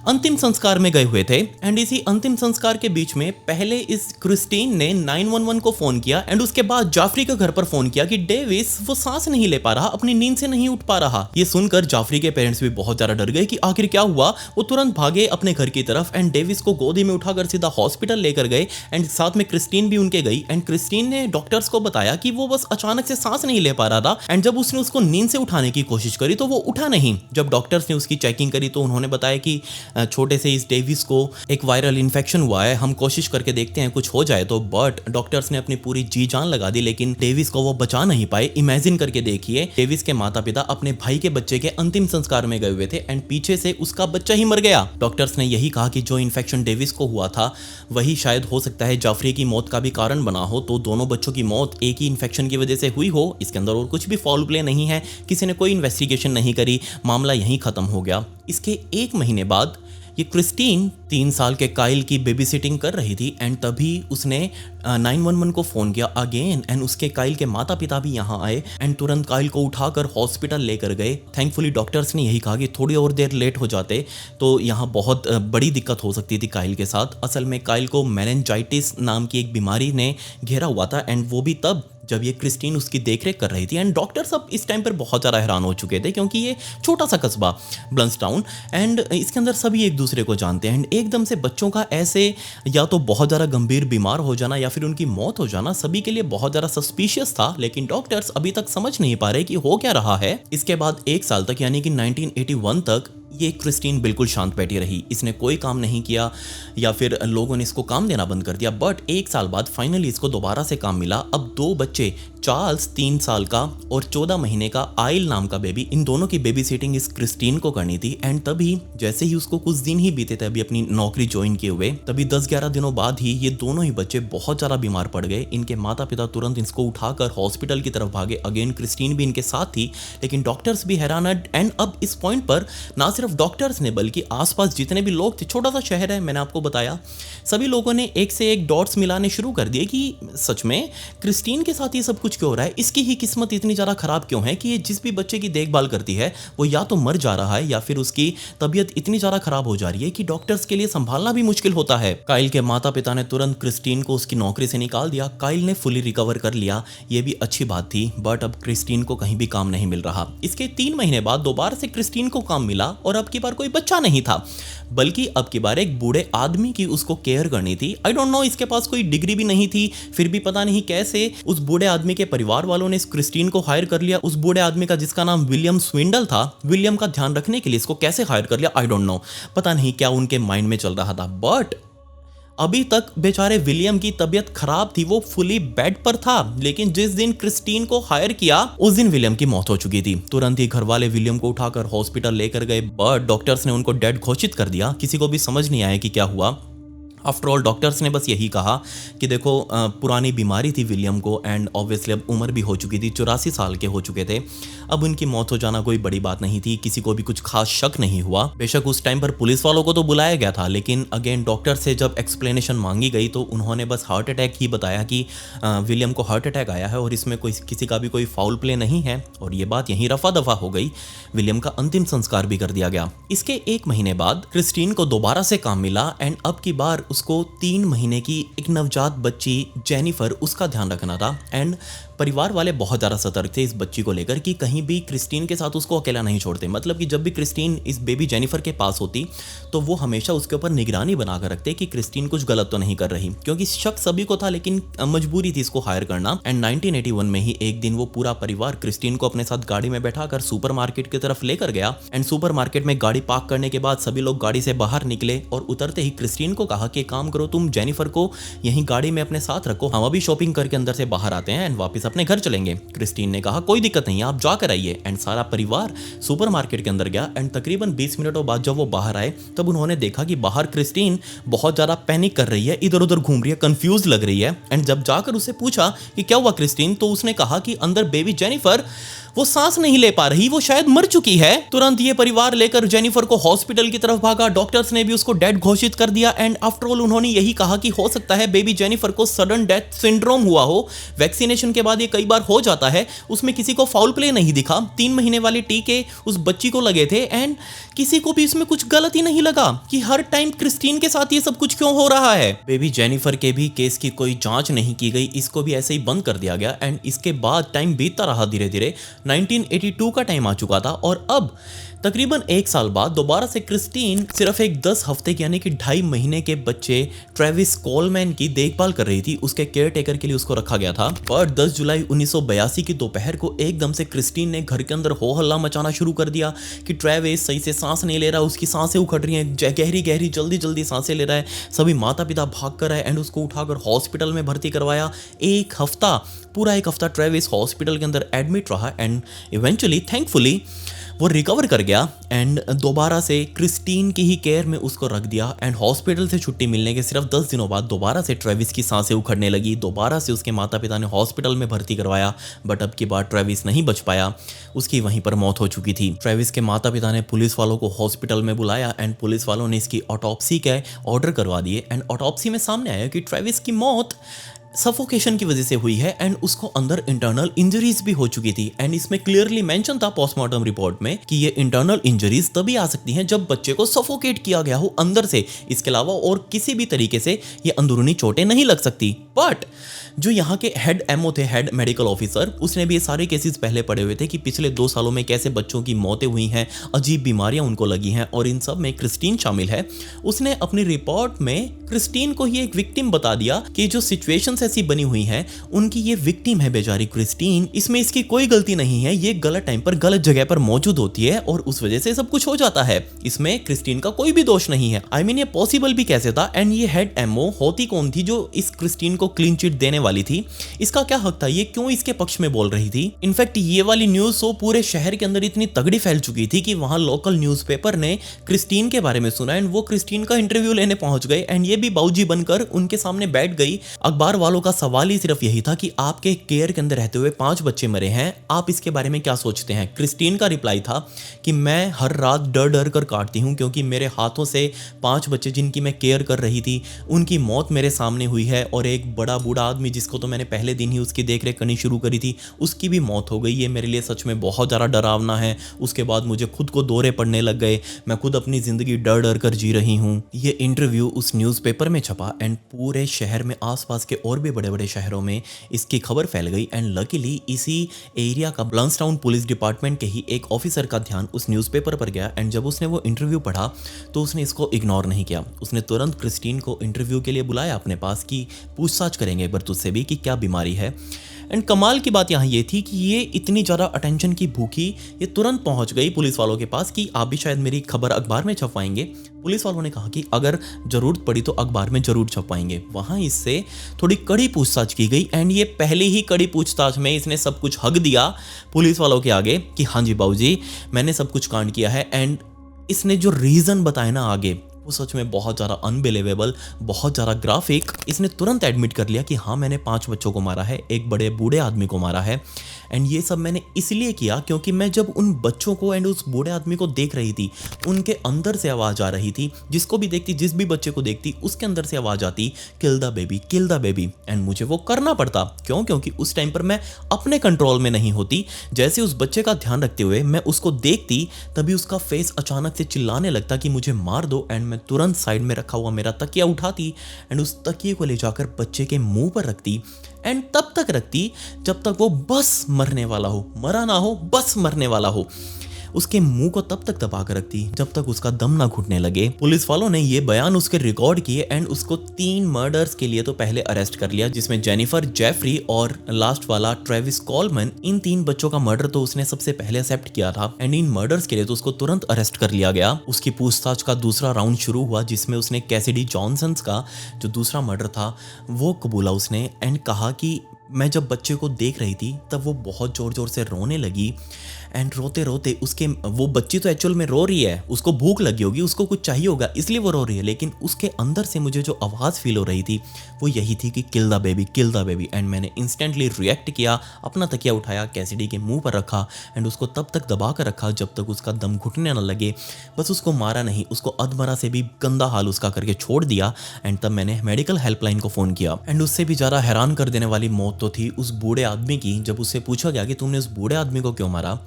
अंतिम संस्कार में गए हुए थे। एंड इसी अंतिम संस्कार के बीच में पहले इस क्रिस्टीन ने 911 को फोन किया एंड उसके बाद जाफरी के घर पर फोन किया कि डेविस वो सांस नहीं ले पा रहा, अपनी नींद से नहीं उठ पा रहा। ये सुनकर जाफरी के पेरेंट्स भी बहुत ज्यादा डर गए कि आखिर क्या हुआ। वो तुरंत भागे अपने घर की तरफ एंड डेविस को गोदी में उठाकर सीधा हॉस्पिटल लेकर गए एंड साथ में क्रिस्टीन भी उनके गई। एंड क्रिस्टीन ने डॉक्टर्स को बताया कि वो बस अचानक से सांस नहीं ले पा रहा था एंड जब उसने उसको नींद से उठाने की कोशिश करी तो वो उठा नहीं। जब डॉक्टर्स ने उसकी चेकिंग करी तो उन्होंने बताया कि छोटे से इस डेविस को एक वायरल इन्फेक्शन हुआ है, हम कोशिश करके देखते हैं कुछ हो जाए तो। बट डॉक्टर्स ने अपनी पूरी जी जान लगा दी, लेकिन डेविस को वो बचा नहीं पाए। इमेजिन करके देखिए, डेविस के माता पिता अपने भाई के बच्चे के अंतिम संस्कार में गए हुए थे एंड पीछे से उसका बच्चा ही मर गया। डॉक्टर्स ने यही कहा कि जो इन्फेक्शन डेविस को हुआ था वही शायद हो सकता है जाफरी की मौत का भी कारण बना हो। तो दोनों बच्चों की मौत एक ही इन्फेक्शन की वजह से हुई हो, इसके अंदर और कुछ भी फाउल प्ले नहीं है। किसी ने कोई इन्वेस्टिगेशन नहीं करी, मामला यहीं खत्म हो गया। इसके 1 महीने बाद ये क्रिस्टीन 3 साल के काइल की बेबी सिटिंग कर रही थी एंड तभी उसने 911 को फोन किया अगेन एंड उसके काइल के माता पिता भी यहाँ आए एंड तुरंत काइल को उठाकर हॉस्पिटल लेकर गए। थैंकफुली डॉक्टर्स ने यही कहा कि थोड़ी और देर लेट हो जाते तो यहाँ बहुत बड़ी दिक्कत हो सकती थी काइल के साथ। असल में काइल को मेनिंजाइटिस नाम की एक बीमारी ने घेरा हुआ था एंड वो भी तब जब ये क्रिस्टीन उसकी देखरेख कर रही थी। एंड डॉक्टर सब इस टाइम पर बहुत ज़्यादा हैरान हो चुके थे क्योंकि ये छोटा सा कस्बा ब्लंसटाउन एंड इसके अंदर सभी एक दूसरे को जानते हैं एंड एकदम से बच्चों का ऐसे या तो बहुत ज़्यादा गंभीर बीमार हो जाना या फिर उनकी मौत हो जाना सभी के लिए बहुत ज़्यादा सस्पिशियस था। लेकिन डॉक्टर्स अभी तक समझ नहीं पा रहे कि हो क्या रहा है। इसके बाद 1 साल तक यानी कि 1981 तक ये क्रिस्टीन बिल्कुल शांत बैठी रही, इसने कोई काम नहीं किया या फिर लोगों ने इसको काम देना बंद कर दिया। बट 1 साल बाद फाइनली इसको दोबारा से काम मिला। अब 2 बच्चे, चार्ल्स 3 साल का और 14 महीने का आइल नाम का बेबी, इन दोनों की बेबी सिटिंग इस क्रिस्टीन को करनी थी। एंड तभी जैसे ही उसको कुछ दिन ही बीते थे अभी अपनी नौकरी ज्वाइन किए हुए, तभी 10-11 दिनों बाद ही ये दोनों ही बच्चे बहुत ज़्यादा बीमार पड़ गए। इनके माता पिता तुरंत इसको उठाकर हॉस्पिटल की तरफ भागे। अगेन क्रिस्टीन भी इनके साथ थी, लेकिन डॉक्टर्स भी हैरान। एंड अब इस पॉइंट पर ना सिर्फ डॉक्टर्स ने बल्कि आसपास जितने भी लोग थे, छोटा सा शहर है मैंने आपको बताया, सभी लोगों ने एक से एक डॉट्स मिलाने शुरू कर दिए कि सच में क्रिस्टीन के साथ ये सब कुछ क्यों हो रहा है, इसकी ही किस्मत इतनी ज़्यादा खराब क्यों है कि ये जिस भी बच्चे की देखभाल करती है वो या तो मर जा रहा है या फिर उसकी तबीयत इतनी ज़्यादा खराब हो जा रही है कि डॉक्टर्स के लिए संभालना भी मुश्किल होता है। काइल के माता पिता ने तुरंत क्रिस्टीन को उसकी नौकरी से निकाल दिया। काइल ने फुली रिकवर कर लिया, ये भी अच्छी बात थी। बट अब क्रिस्टीन को कहीं भी काम नहीं मिल रहा। इसके 3 महीने बाद दोबारा से क्रिस्टीन को काम मिला और अब की बार कोई बच्चा नहीं था, बल्कि अब की बार एक बूढ़े आदमी की उसको केयर करनी थी। आई डोंट नो, इसके पास कोई डिग्री भी नहीं थी, फिर भी पता नहीं कैसे उस बूढ़े आदमी के परिवार वालों ने इस क्रिस्टीन को हायर कर लिया। उस बूढ़े आदमी का जिसका नाम विलियम स्विंडल था, विलियम का ध्यान रखने के लिए इसको कैसे हायर कर लिया आई डोंट नो, पता नहीं क्या उनके माइंड में चल रहा था। बट अभी तक बेचारे विलियम की तबीयत खराब थी, वो फुली बेड पर था। लेकिन जिस दिन क्रिस्टीन को हायर किया उस दिन विलियम की मौत हो चुकी थी। तुरंत ही घर वाले विलियम को उठाकर हॉस्पिटल लेकर गए, बट डॉक्टर्स ने उनको डेड घोषित कर दिया। किसी को भी समझ नहीं आया कि क्या हुआ। आफ्टर ऑल डॉक्टर्स ने बस यही कहा कि देखो पुरानी बीमारी थी विलियम को एंड ऑब्वियसली अब उम्र भी हो चुकी थी, 84 साल के हो चुके थे। अब उनकी मौत हो जाना कोई बड़ी बात नहीं थी, किसी को भी कुछ खास शक नहीं हुआ। बेशक उस टाइम पर पुलिस वालों को तो बुलाया गया था, लेकिन अगेन डॉक्टर से जब एक्सप्लेनेशन मांगी गई तो उन्होंने बस हार्ट अटैक ही बताया कि विलियम को हार्ट अटैक आया है और इसमें कोई किसी का भी कोई फाउल प्ले नहीं है। और ये बात यहीं रफा दफा हो गई। विलियम का अंतिम संस्कार भी कर दिया गया। इसके 1 महीने बाद क्रिस्टीन को दोबारा से काम मिला एंड अब की बार उसको 3 महीने की एक नवजात बच्ची जेनिफर, उसका ध्यान रखना था। एंड परिवार वाले बहुत ज़्यादा सतर्क थे इस बच्ची को लेकर कि कहीं भी क्रिस्टीन के साथ उसको अकेला नहीं छोड़ते। मतलब कि जब भी क्रिस्टीन इस बेबी जेनिफर के पास होती तो वो हमेशा उसके ऊपर निगरानी बनाकर रखते कि क्रिस्टीन कुछ गलत तो नहीं कर रही, क्योंकि शक सभी को था लेकिन मजबूरी थी इसको हायर करना। एंड 1981 में ही एक दिन वो पूरा परिवार क्रिस्टीन को अपने साथ गाड़ी में बैठाकर सुपरमार्केट की तरफ लेकर गया। एंड सुपरमार्केट में गाड़ी पार्क करने के बाद सभी लोग गाड़ी से बाहर निकले और उतरते ही क्रिस्टीन को कहा कि काम करो, तुम जेनिफर को यहीं गाड़ी में अपने साथ रखो, हम अभी शॉपिंग करके अंदर से बाहर आते हैं एंड वापस अपने घर चलेंगे। क्रिस्टीन ने कहा कोई दिक्कत नहीं, आप जाकर आइए। एंड सारा परिवार सुपरमार्केट के अंदर गया। एंड तकरीबन 20 मिनटों बाद जब वो बाहर आए तब उन्होंने देखा कि बाहर क्रिस्टीन बहुत ज्यादा पैनिक कर रही है, इधर उधर घूम रही है, कंफ्यूज लग रही है। एंड जब जाकर उससे पूछा कि क्या हुआ क्रिस्टीन, तो उसने कहा कि अंदर बेबी जेनिफर वो सांस नहीं ले पा रही, वो शायद मर चुकी है। तुरंत ये परिवार लेकर जेनिफर को हॉस्पिटल की तरफ भागा। डॉक्टर्स ने भी उसको डेड घोषित कर दिया। एंड आफ्टर ऑल उन्होंने यही कहा कि हो सकता है बेबी जेनिफर को सडन डेथ सिंड्रोम हुआ हो। वैक्सीनेशन के बाद ये कई बार हो जाता है। उसमें किसी को फाउल प्ले नहीं दिखा। 3 महीने वाले टीके उस बच्ची को लगे थे एंड किसी को भी इसमें कुछ गलत ही नहीं लगा कि हर टाइम क्रिस्टीन के साथ ये सब कुछ क्यों हो रहा है। बेबी जेनिफर के भी केस की कोई जांच नहीं की गई, इसको भी ऐसे ही बंद कर दिया गया। एंड इसके बाद टाइम बीतता रहा, धीरे धीरे 1982 का टाइम आ चुका था और अब तकरीबन 1 साल बाद दोबारा से क्रिस्टीन सिर्फ एक 10 हफ्ते की यानी कि 2.5 महीने के बच्चे ट्रेविस कोलमैन की देखभाल कर रही थी। उसके केयर टेकर के लिए उसको रखा गया था। पर 10 जुलाई 1982 की दोपहर को एकदम से क्रिस्टीन ने घर के अंदर हो हल्ला मचाना शुरू कर दिया कि ट्रेविस सही से सांस नहीं ले रहा, उसकी सांसें उखड़ रही हैं, गहरी गहरी जल्दी जल्दी सांसें ले रहा है। सभी माता पिता भाग कर आए एंड उसको उठाकर हॉस्पिटल में भर्ती करवाया। पूरा एक हफ्ता ट्रेविस हॉस्पिटल के अंदर एडमिट रहा एंड इवेंचुअली थैंकफुली वो रिकवर कर गया एंड दोबारा से क्रिस्टीन की ही केयर में उसको रख दिया। एंड हॉस्पिटल से छुट्टी मिलने के सिर्फ 10 दिनों बाद दोबारा से ट्रेविस की सांसें उखड़ने लगी। दोबारा से उसके माता पिता ने हॉस्पिटल में भर्ती करवाया, बट अब की बार ट्रेविस नहीं बच पाया, उसकी वहीं पर मौत हो चुकी थी। ट्रेविस के माता पिता ने पुलिस वालों को हॉस्पिटल में बुलाया एंड पुलिस वालों ने इसकी ऑटोप्सी के ऑर्डर करवा दिए। एंड ऑटोप्सी में सामने आया कि ट्रेविस की मौत सफोकेशन की वजह से हुई है एंड उसको अंदर इंटरनल इंजरीज भी हो चुकी थी। एंड इसमें क्लियरली मेंशन था पोस्टमार्टम रिपोर्ट में कि ये इंटरनल इंजरीज तभी आ सकती हैं जब बच्चे को सफोकेट किया गया हो अंदर से। इसके अलावा और किसी भी तरीके से ये अंदरूनी चोटें नहीं लग सकती। बट जो यहाँ के हेड एमओ थे, हेड मेडिकल ऑफिसर, उसने भी ये सारे केसेस पहले पढ़े हुए थे कि पिछले 2 सालों में कैसे बच्चों की मौतें हुई हैं, अजीब बीमारियां उनको लगी हैं और इन सब में क्रिस्टीन शामिल है। उसने अपनी रिपोर्ट में क्रिस्टीन को ही एक विक्टिम बता दिया कि जो सिचुएशंस ऐसी बनी हुई हैं उनकी ये विक्टिम है बेचारी क्रिस्टीन, इसमें इसकी कोई गलती नहीं है, ये गलत टाइम पर गलत जगह पर मौजूद होती है और उस वजह से सब कुछ हो जाता है, इसमें क्रिस्टीन का कोई भी दोष नहीं है। आई मीन ये पॉसिबल भी कैसे था। एंड ये हेड एमओ होती कौन थी जो इस क्रिस्टीन को क्लीन चिट देने वाली थी, इसका क्या हक था, ये क्यों इसके पक्ष में बोल रही थी। इनफैक्ट ये वाली न्यूज तो पूरे शहर के अंदर इतनी तगड़ी फैल चुकी थी कि वहां लोकल न्यूज़पेपर ने क्रिस्टीन के बारे में सुना एंड वो क्रिस्टीन का इंटरव्यू लेने पहुंच गए एंड ये भी बाऊजी बनकर उनके सामने बैठ गई। अखबार वालों का सवाल ही सिर्फ यही था कि आपके केयर के अंदर रहते हुए 5 बच्चे मरे हैं, आप इसके बारे में क्या सोचते हैं। क्रिस्टीन का रिप्लाई था कि मैं हर रात डर डर कर काटती हूं क्योंकि मेरे हाथों से 5 बच्चे जिनकी मैं केयर कर रही थी उनकी मौत मेरे सामने हुई है और एक बड़ा बूढ़ा आदमी जिसको तो मैंने पहले दिन ही उसकी देखरेख करनी शुरू करी थी उसकी भी मौत हो गई। ये मेरे लिए सच में बहुत ज़्यादा डरावना है। उसके बाद मुझे खुद को दौरे पड़ने लग गए, मैं खुद अपनी ज़िंदगी डर डर कर जी रही हूँ। ये इंटरव्यू उस न्यूज़पेपर में छपा एंड पूरे शहर में, आसपास के और भी बड़े बड़े शहरों में इसकी खबर फैल गई। एंड लकीली इसी एरिया का ब्लंसटाउन पुलिस डिपार्टमेंट के ही एक ऑफिसर का ध्यान उस न्यूज़पेपर पर गया एंड जब उसने वो इंटरव्यू पढ़ा तो उसने इसको इग्नोर नहीं किया। उसने तुरंत क्रिस्टीन को इंटरव्यू के लिए बुलाया अपने पास कि पूछताछ करेंगे एक बार तुझसे भी कि क्या बीमारी है। एंड कमाल की बात यहाँ ये थी कि ये इतनी ज़्यादा अटेंशन की भूखी ये तुरंत पहुँच गई पुलिस वालों के पास कि आप भी शायद मेरी खबर अखबार में छपवाएंगे। पुलिस वालों ने कहा कि अगर ज़रूरत पड़ी तो अखबार में ज़रूर छपवाएंगे। वहाँ इससे थोड़ी कड़ी पूछताछ की गई एंड ये पहले ही कड़ी पूछताछ में इसने सब कुछ हक दिया पुलिस वालों के आगे कि हाँ जी बाबूजी मैंने सब कुछ कांड किया है। एंड इसने जो रीज़न बताया ना आगे वो सच में बहुत ज़्यादा अनबिलीवेबल, बहुत ज़्यादा ग्राफिक। इसने तुरंत एडमिट कर लिया कि हाँ मैंने 5 बच्चों को मारा है, एक बड़े बूढ़े आदमी को मारा है एंड ये सब मैंने इसलिए किया क्योंकि मैं जब उन बच्चों को एंड उस बूढ़े आदमी को देख रही थी उनके अंदर से आवाज़ आ रही थी। जिसको भी देखती, जिस भी बच्चे को देखती उसके अंदर से आवाज़ आती kill the baby, kill the baby. And मुझे वो करना पड़ता क्यों, क्योंकि उस टाइम पर मैं अपने कंट्रोल में नहीं होती। जैसे उस बच्चे का ध्यान रखते हुए मैं उसको देखती तभी उसका फेस अचानक से चिल्लाने लगता कि मुझे मार दो एंड मैं तुरंत साइड में रखा हुआ मेरा तकिया उठाती एंड उस तकिए को ले जाकर बच्चे के मुंह पर रखती एंड तब तक रखती जब तक वो बस मरने वाला हो, मरा ना हो, बस मरने वाला हो। उसके मुंह को तब तक दबा कर रखती जब तक उसका दम ना घुटने लगे। पुलिस वालों ने ये बयान उसके रिकॉर्ड किए एंड उसको 3 मर्डर्स के लिए तो पहले अरेस्ट कर लिया, जिसमें जेनिफर, जेफरी और लास्ट वाला ट्रेविस कॉलमन। इन 3 बच्चों का मर्डर तो उसने सबसे पहले एक्सेप्ट किया था एंड इन मर्डर्स के लिए तो उसको तुरंत अरेस्ट कर लिया गया। उसकी पूछताछ का दूसरा राउंड शुरू हुआ, जिसमें उसने कैसिडी जॉनसन का जो दूसरा मर्डर था वो कबूला उसने एंड कहा कि मैं जब बच्चे को देख रही थी तब वो बहुत ज़ोर ज़ोर से रोने लगी एंड रोते रोते उसके वो बच्ची तो एक्चुअल में रो रही है, उसको भूख लगी होगी, उसको कुछ चाहिए होगा इसलिए वो रो रही है, लेकिन उसके अंदर से मुझे जो आवाज़ फील हो रही थी वो यही थी कि kill the baby, kill the baby. And मैंने इंस्टेंटली रिएक्ट किया, अपना तकिया उठाया, कैसिडी के मुंह पर रखा एंड उसको तब तक दबा कर रखा जब तक उसका दम घुटने ना लगे। बस उसको मारा नहीं, उसको अधमरा से भी गंदा हाल उसका करके छोड़ दिया एंड तब मैंने मेडिकल हेल्पलाइन को फ़ोन किया। एंड उससे भी ज़्यादा हैरान कर देने वाली मौत तो थी उस बूढ़े आदमी की। जब उससे पूछा गया कि तुमने उस बूढ़े आदमी को क्यों मारा,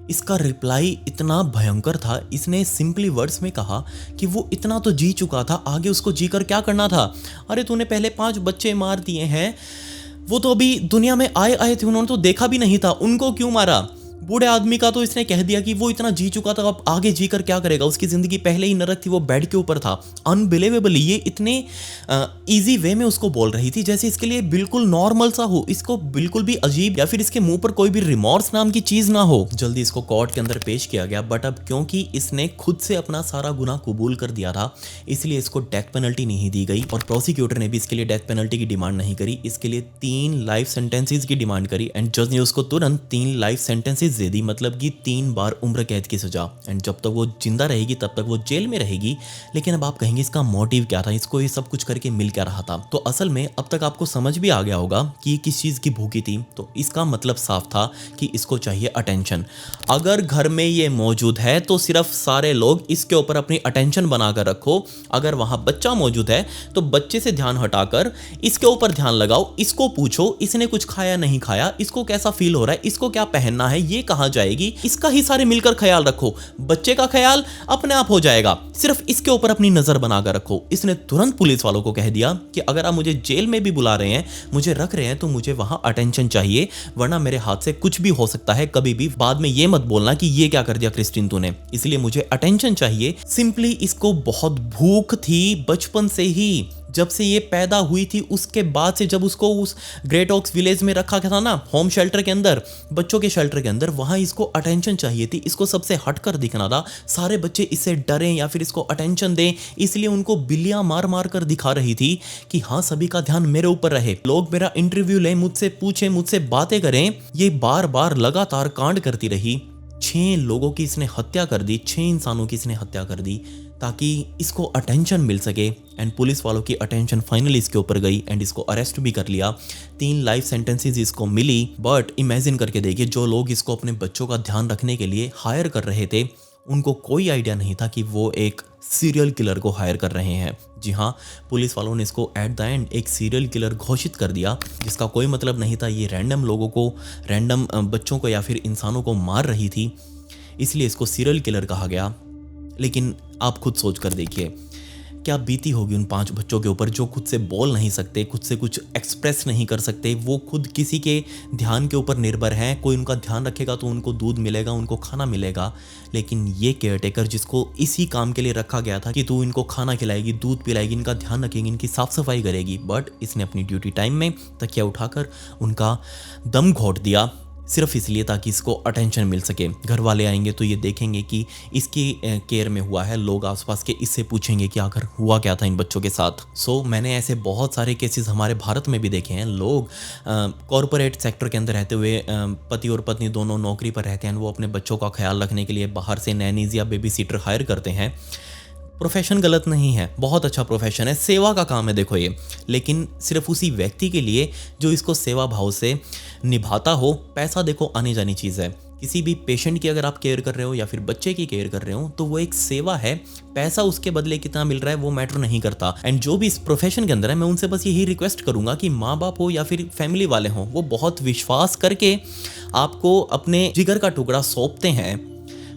इसका रिप्लाई इतना भयंकर था। इसने सिंपली वर्ड्स में कहा कि वो इतना तो जी चुका था, आगे उसको जीकर क्या करना था। अरे तूने पहले 5 बच्चे मार दिए हैं, वो तो अभी दुनिया में आए थे, उन्होंने तो देखा भी नहीं था, उनको क्यों मारा। बूढ़े आदमी का तो इसने कह दिया कि वो इतना जी चुका था, अब आगे जी कर क्या करेगा, उसकी ज़िंदगी पहले ही नरक थी, वो बेड के ऊपर था। अनबिलीवेबल, ये इतने इजी वे में उसको बोल रही थी जैसे इसके लिए बिल्कुल नॉर्मल सा हो, इसको बिल्कुल भी अजीब या फिर इसके मुंह पर कोई भी रिमॉर्स नाम की चीज़ ना हो। जल्दी इसको कोर्ट के अंदर पेश किया गया, बट अब क्योंकि इसने खुद से अपना सारा गुनाह कबूल कर दिया था इसलिए इसको डेथ पेनल्टी नहीं दी गई और प्रोसिक्यूटर ने भी इसके लिए डेथ पेनल्टी की डिमांड नहीं करी, इसके लिए 3 लाइफ सेंटेंसेस की डिमांड करी एंड जज ने उसको तुरंत 3 लाइफ सेंटेंसेस दे दी, मतलब कि 3 बार उम्र कैद की सजा। एंड जब तक वो जिंदा रहेगी तब तक वो जेल में रहेगी। लेकिन अब आप कहेंगे इसका मोटिव क्या था, इसको ये सब कुछ करके मिल क्या रहा था। तो असल में अब तक आपको समझ भी आ गया होगा कि ये किस चीज़ की भूखी थी। तो इसका मतलब साफ था कि इसको चाहिए अटेंशन। अगर घर में ये मौजूद है तो सिर्फ सारे लोग इसके ऊपर अपनी अटेंशन बनाकर रखो। अगर वहाँ बच्चा मौजूद है तो बच्चे से ध्यान हटाकर इसके ऊपर ध्यान लगाओ, इसको पूछो इसने कुछ खाया नहीं खाया, इसको कैसा फील हो रहा है, इसको क्या पहनना है, ये कहाँ जाएगी, इसका ही सारे मिलकर ख्याल रखो। बच्चे का ख्याल अपने आप हो जाएगा, सिर्फ इसके ऊपर अपनी नजर बनाकर रखो। इसने तुरंत पुलिस वालों को कह दिया कि अगर आप मुझे जेल में भी बुला रहे हैं, मुझे रख रहे हैं, तो मुझे वहां अटेंशन चाहिए, वरना मेरे हाथ से कुछ भी हो सकता है। कभी भी बाद में ये मत बोलना कि ये क्या कर दिया क्रिस्टीन तूने, इसलिए मुझे अटेंशन चाहिए। सिंपली इसको बहुत भूख थी बचपन से ही, जब से ये पैदा हुई थी उसके बाद से, जब उसको उस ग्रेट ऑक्स विलेज में रखा गया था ना, होम शेल्टर के अंदर, बच्चों के शेल्टर के अंदर, वहां इसको अटेंशन चाहिए थी। इसको सबसे हटकर दिखना था, सारे बच्चे इससे डरें या फिर इसको अटेंशन दें, इसलिए उनको बिल्लियां मार मार कर दिखा रही थी कि हाँ सभी का ध्यान मेरे ऊपर रहे, लोग मेरा इंटरव्यू लें, मुझसे पूछें, मुझसे बातें करें। ये बार बार लगातार कांड करती रही। 6 लोगों की इसने हत्या कर दी, 6 इंसानों की इसने हत्या कर दी ताकि इसको अटेंशन मिल सके। एंड पुलिस वालों की अटेंशन फाइनली इसके ऊपर गई एंड इसको अरेस्ट भी कर लिया। 3 लाइफ सेंटेंसेस इसको मिली। बट इमेजिन करके देखिए, जो लोग इसको अपने बच्चों का ध्यान रखने के लिए हायर कर रहे थे उनको कोई आइडिया नहीं था कि वो एक सीरियल किलर को हायर कर रहे हैं। जी हाँ, पुलिस वालों ने इसको एट द एंड एक सीरियल किलर घोषित कर दिया, जिसका कोई मतलब नहीं था। ये रैंडम लोगों को, रैंडम बच्चों को या फिर इंसानों को मार रही थी, इसलिए इसको सीरियल किलर कहा गया। लेकिन आप खुद सोच कर देखिए क्या बीती होगी उन 5 बच्चों के ऊपर जो खुद से बोल नहीं सकते, खुद से कुछ एक्सप्रेस नहीं कर सकते। वो खुद किसी के ध्यान के ऊपर निर्भर हैं, कोई उनका ध्यान रखेगा तो उनको दूध मिलेगा, उनको खाना मिलेगा। लेकिन ये केयरटेकर जिसको इसी काम के लिए रखा गया था कि तू इनको खाना खिलाएगी, दूध पिलाएगी, इनका ध्यान रखेगी, इनकी साफ सफाई करेगी, बट इसने अपनी ड्यूटी टाइम में तकिया उठाकर उनका दम घोट दिया, सिर्फ इसलिए ताकि इसको अटेंशन मिल सके। घर वाले आएंगे तो ये देखेंगे कि इसकी केयर में हुआ है, लोग आसपास के इससे पूछेंगे कि आखिर हुआ क्या था इन बच्चों के साथ। सो मैंने ऐसे बहुत सारे केसेस हमारे भारत में भी देखे हैं। लोग कॉरपोरेट सेक्टर के अंदर रहते हुए, पति और पत्नी दोनों नौकरी पर रहते हैं, वो अपने बच्चों का ख्याल रखने के लिए बाहर से नैनीज या बेबी सीटर हायर करते हैं। प्रोफेशन गलत नहीं है, बहुत अच्छा प्रोफेशन है, सेवा का काम है देखो ये। लेकिन सिर्फ उसी व्यक्ति के लिए जो इसको सेवा भाव से निभाता हो। पैसा देखो आने जानी चीज़ है। किसी भी पेशेंट की अगर आप केयर कर रहे हो या फिर बच्चे की केयर कर रहे हो तो वो एक सेवा है। पैसा उसके बदले कितना मिल रहा है वो मैटर नहीं करता। एंड जो भी इस प्रोफेशन के अंदर है, मैं उनसे बस यही रिक्वेस्ट करूंगा कि माँ बाप हो या फिर फैमिली वाले हों, वो बहुत विश्वास करके आपको अपने जिगर का टुकड़ा सौंपते हैं।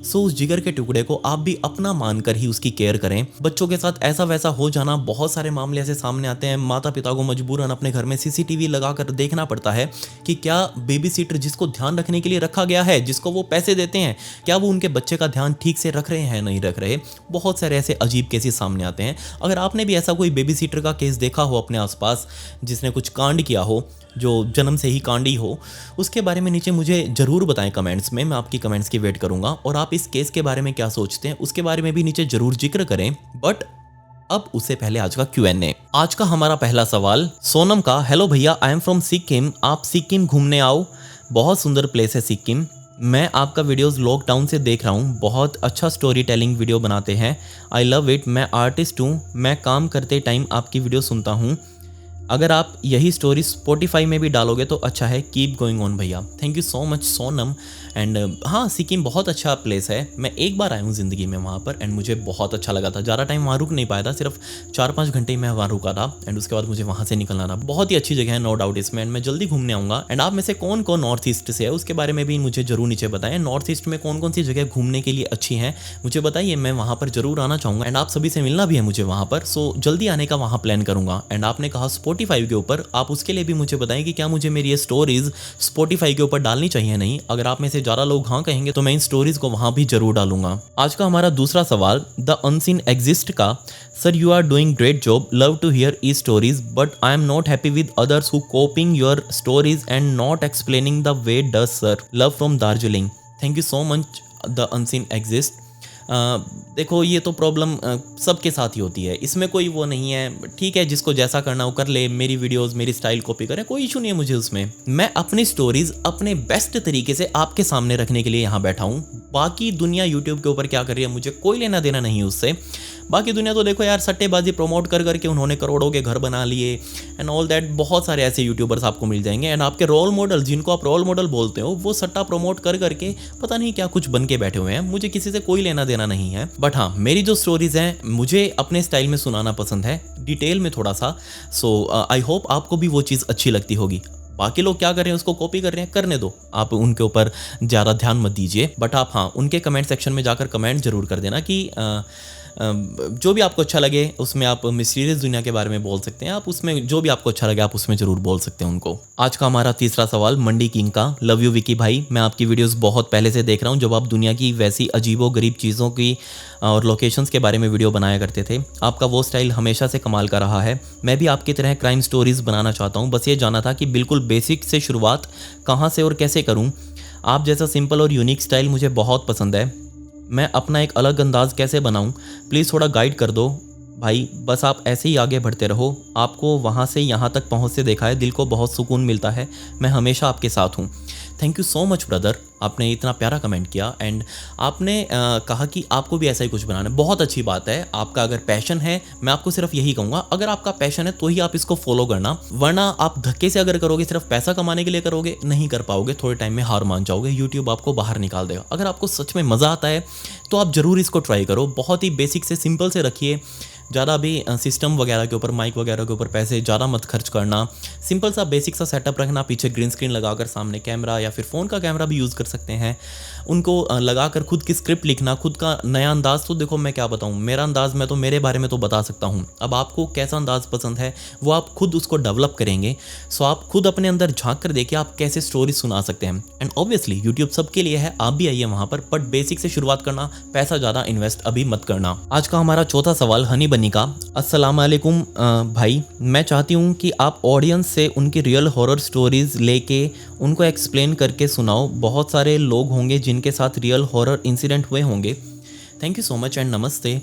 सो उस जिगर के टुकड़े को आप भी अपना मानकर ही उसकी केयर करें। बच्चों के साथ ऐसा वैसा हो जाना, बहुत सारे मामले ऐसे सामने आते हैं, माता पिता को मजबूरन अपने घर में सीसीटीवी लगाकर देखना पड़ता है कि क्या बेबी सीटर जिसको ध्यान रखने के लिए रखा गया है, जिसको वो पैसे देते हैं, क्या वो उनके बच्चे का ध्यान ठीक से रख रहे हैं नहीं रख रहे। बहुत सारे ऐसे अजीब केसेस सामने आते हैं। अगर आपने भी ऐसा कोई बेबी सीटर का केस देखा हो अपने आसपास जिसने कुछ कांड किया हो, जो जन्म से ही कांडी हो, उसके बारे में नीचे मुझे ज़रूर बताएं कमेंट्स में। मैं आपकी कमेंट्स की वेट करूंगा। और आप इस केस के बारे में क्या सोचते हैं उसके बारे में भी नीचे ज़रूर जिक्र करें। बट अब उससे पहले आज का Q&A। आज का हमारा पहला सवाल सोनम का। हेलो भैया, आई एम फ्रॉम सिक्किम। आप सिक्किम घूमने आओ, बहुत सुंदर प्लेस है सिक्किम। मैं आपका वीडियोस लॉकडाउन से देख रहा हूँ, बहुत अच्छा स्टोरी टेलिंग वीडियो बनाते हैं, आई लव इट। मैं आर्टिस्ट हूँ, मैं काम करते टाइम आपकी वीडियो सुनता हूँ। अगर आप यही स्टोरी स्पॉटिफाई में भी डालोगे तो अच्छा है। कीप गोइंग ऑन भैया। Thank you so much Sonam. And हाँ, सिक्किम बहुत अच्छा प्लेस है। मैं एक बार आया हूँ ज़िंदगी में वहाँ पर एंड मुझे बहुत अच्छा लगा था। ज़्यादा टाइम वहाँ रुक नहीं पाया था, सिर्फ 4-5 घंटे मैं वहाँ रुका था एंड उसके बाद मुझे वहाँ से निकलना था। बहुत ही अच्छी जगह है, नो डाउट इसमें। एंड मैं जल्दी घूमने आऊँगा। एंड आप में से कौन कौन नॉर्थ ईस्ट से है उसके बारे में भी मुझे जरूर नीचे बताएं। नॉर्थ ईस्ट में कौन कौन सी जगह घूमने के लिए अच्छी हैं मुझे बताइए, मैं वहाँ पर जरूर आना चाहूँगा। एंड आप सभी से मिलना भी है मुझे वहाँ पर, सो जल्दी आने का वहाँ प्लान करूँगा। एंड आपने कहा स्पॉटिफाई के ऊपर, आप उसके लिए भी मुझे बताएं कि क्या मुझे मेरी ये स्टोरीज स्पॉटिफाई के ऊपर डालनी चाहिए नहीं। अगर आप में से ज़्यादा लोग हाँ कहेंगे तो मैं इन स्टोरीज को वहाँ भी जरूर डालूंगा। आज का हमारा दूसरा सवाल द अनसीन एग्जिस्ट का। Sir you are doing great job, love to hear ई stories but I am not happy with others who copying your stories and not explaining the way does sir. Love from Darjeeling. Thank you so much the unseen exist. देखो ये तो problem सबके साथ ही होती है, इसमें कोई वो नहीं है। ठीक है, जिसको जैसा करना हो कर ले, मेरी वीडियोस मेरी स्टाइल कॉपी करे, कोई इशू नहीं है मुझे उसमें। मैं अपनी स्टोरीज अपने बेस्ट तरीके से आपके सामने रखने के लिए यहाँ बैठा हूँ। बाकी दुनिया यूट्यूब के ऊपर क्या कर रही है मुझे कोई लेना देना नहीं उससे। बाकी दुनिया तो देखो यार, सट्टेबाजी प्रमोट कर करके उन्होंने करोड़ों के घर बना लिए एंड ऑल दैट। बहुत सारे ऐसे यूट्यूबर्स आपको मिल जाएंगे एंड आपके रोल मॉडल, जिनको आप रोल मॉडल बोलते हो, वो सट्टा प्रमोट कर करके पता नहीं क्या कुछ बन के बैठे हुए हैं। मुझे किसी से कोई लेना देना नहीं है। बट हाँ, मेरी जो स्टोरीज हैं मुझे अपने स्टाइल में सुनाना पसंद है, डिटेल में थोड़ा सा। सो आई होप आपको भी वो चीज़ अच्छी लगती होगी। बाकी लोग क्या कर रहे हैं उसको कॉपी कर रहे हैं, करने दो, आप उनके ऊपर ज़्यादा ध्यान मत दीजिए। बट आप हाँ, उनके कमेंट सेक्शन में जाकर कमेंट जरूर कर देना कि जो भी आपको अच्छा लगे उसमें आप मिस्टीरियस दुनिया के बारे में बोल सकते हैं। आप उसमें जो भी आपको अच्छा लगे आप उसमें ज़रूर बोल सकते हैं उनको। आज का हमारा तीसरा सवाल मंडी किंग का। लव यू विकी भाई, मैं आपकी वीडियोस बहुत पहले से देख रहा हूं, जब आप दुनिया की वैसी अजीबो गरीब चीज़ों की और लोकेशंस के बारे में वीडियो बनाया करते थे। आपका वो स्टाइल हमेशा से कमाल का रहा है। मैं भी आपकी तरह क्राइम स्टोरीज़ बनाना चाहता हूँ। बस ये जानना था कि बिल्कुल बेसिक से शुरुआत कहाँ से और कैसे करूँ। आप जैसा सिंपल और यूनिक स्टाइल मुझे बहुत पसंद है। मैं अपना एक अलग अंदाज़ कैसे बनाऊं, प्लीज़ थोड़ा गाइड कर दो भाई। बस आप ऐसे ही आगे बढ़ते रहो। आपको वहाँ से यहाँ तक पहुँचते देखा है, दिल को बहुत सुकून मिलता है। मैं हमेशा आपके साथ हूँ। Thank you so much brother, आपने इतना प्यारा कमेंट किया एंड आपने कहा कि आपको भी ऐसा ही कुछ बनाना है। बहुत अच्छी बात है। आपका अगर पैशन है, मैं आपको सिर्फ यही कहूँगा, अगर आपका पैशन है तो ही आप इसको फॉलो करना, वरना आप धक्के से अगर करोगे, सिर्फ पैसा कमाने के लिए करोगे, नहीं कर पाओगे। थोड़े टाइम में हार मान जाओगे, यूट्यूब आपको बाहर निकाल देगा। अगर आपको सच में मज़ा आता है तो आप ज़रूर इसको ट्राई करो। बहुत ही बेसिक से सिंपल से रखिए। ज़्यादा भी सिस्टम वगैरह के ऊपर, माइक वगैरह के ऊपर पैसे ज़्यादा मत खर्च करना। सिंपल सा बेसिक सा सेटअप रखना, पीछे ग्रीन स्क्रीन लगाकर सामने कैमरा या फिर फ़ोन का कैमरा भी यूज़ कर सकते हैं, उनको लगाकर खुद की स्क्रिप्ट लिखना, खुद का नया अंदाज़। तो देखो मैं क्या बताऊँ, मेरा अंदाज़ मैं तो मेरे बारे में तो बता सकता हूँ। अब आपको कैसा अंदाज़ पसंद है वो आप खुद उसको डेवलप करेंगे। सो आप खुद अपने अंदर झांक कर देखिए आप कैसे स्टोरी सुना सकते हैं। एंड ऑब्वियसली यूट्यूब सबके लिए है, आप भी आइए वहाँ पर, बट बेसिक से शुरुआत करना, पैसा ज़्यादा इन्वेस्ट अभी मत करना। आज का हमारा चौथा सवाल हनी बनी का। अस्सलाम वालेकुम भाई, मैं चाहती हूँ कि आप ऑडियंस से उनकी रियल हॉरर स्टोरीज़ लेके उनको एक्सप्लेन करके सुनाओ। बहुत सारे लोग होंगे जिनके साथ रियल हॉरर इंसिडेंट हुए होंगे। Thank you so much and नमस्ते।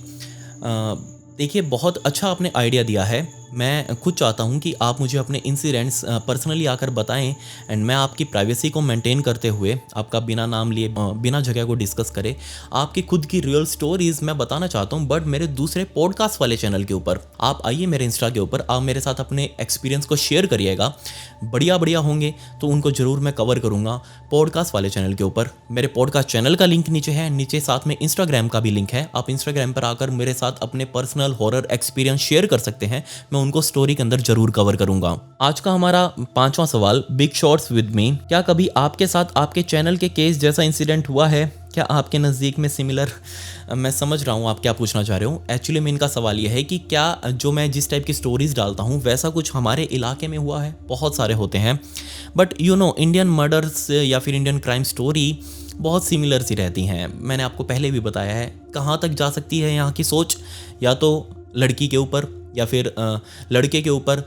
देखिए बहुत अच्छा आपने आइडिया दिया है। मैं खुद चाहता हूं कि आप मुझे अपने इंसिडेंट्स पर्सनली आकर बताएं एंड मैं आपकी प्राइवेसी को मेंटेन करते हुए, आपका बिना नाम लिए बिना जगह को डिस्कस करे, आपकी खुद की रियल स्टोरीज मैं बताना चाहता हूं, बट मेरे दूसरे पॉडकास्ट वाले चैनल के ऊपर। आप आइए मेरे इंस्टा के ऊपर, आप मेरे साथ अपने एक्सपीरियंस को शेयर करिएगा। बढ़िया बढ़िया होंगे तो उनको ज़रूर मैं कवर करूँगा पॉडकास्ट वाले चैनल के ऊपर। मेरे पॉडकास्ट चैनल का लिंक नीचे है, नीचे साथ में इंस्टाग्राम का भी लिंक है। आप इंस्टाग्राम पर आकर मेरे साथ अपने पर्सनल हॉरर एक्सपीरियंस शेयर कर सकते हैं, मैं उनको स्टोरी के अंदर जरूर कवर करूंगा। आज का हमारा पांचवा सवाल, बिग शॉट्स विद मी। क्या कभी आपके साथ आपके चैनल के केस जैसा इंसिडेंट हुआ है? क्या आपके नज़दीक में सिमिलर, मैं समझ रहा हूँ आप क्या पूछना चाह रहे हो। एक्चुअली में इनका सवाल ये है कि क्या जो मैं जिस टाइप की स्टोरीज़ डालता हूँ वैसा कुछ हमारे इलाके में हुआ है। बहुत सारे होते हैं, but you know Indian murders या फिर इंडियन क्राइम स्टोरी बहुत सिमिलर सी रहती हैं। मैंने आपको पहले भी बताया है कहाँ तक जा सकती है यहाँ की सोच, या तो लड़की के ऊपर या फिर लड़के के ऊपर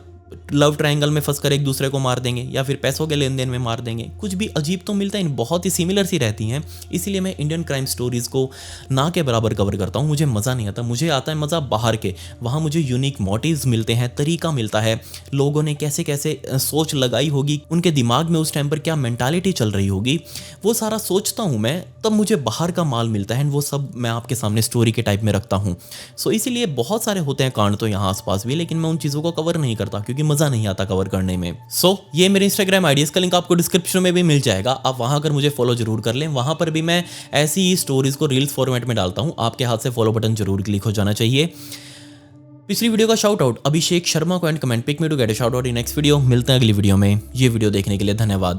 लव ट्रायंगल में फंसकर एक दूसरे को मार देंगे, या फिर पैसों के लेन देन में मार देंगे। कुछ भी अजीब तो मिलता है, बहुत ही सिमिलर सी रहती हैं। इसीलिए मैं इंडियन क्राइम स्टोरीज़ को ना के बराबर कवर करता हूँ। मुझे मज़ा नहीं आता, मुझे आता है मज़ा बाहर के। वहाँ मुझे यूनिक मोटिव्स मिलते हैं, तरीका मिलता है, लोगों ने कैसे कैसे सोच लगाई होगी, उनके दिमाग में उस टाइम पर क्या मेंटालिटी चल रही होगी, वो सारा सोचता हूँ मैं, तब मुझे बाहर का माल मिलता है। वो सब मैं आपके सामने स्टोरी के टाइप में रखता हूँ। सो इसीलिए बहुत सारे होते हैं कांड तो यहाँ आसपास भी, लेकिन मैं उन चीज़ों को कवर नहीं करता क्योंकि मज़ा नहीं आता कवर करने में। सो ये मेरे इंस्टाग्राम आईडीज़ का लिंक आपको डिस्क्रिप्शन में भी मिल जाएगा, आप वहाँ कर मुझे फॉलो जरूर कर लें। वहाँ पर भी मैं ऐसी ही स्टोरीज़ को रील्स फॉर्मेट में डालता हूँ। आपके हाथ से फॉलो बटन जरूर क्लिक हो जाना चाहिए। पिछली वीडियो का शाउट आउट अभिषेक शर्मा को and comment pick me to get a shout out in next video. मिलते हैं अगली वीडियो में। ये वीडियो देखने के लिए धन्यवाद।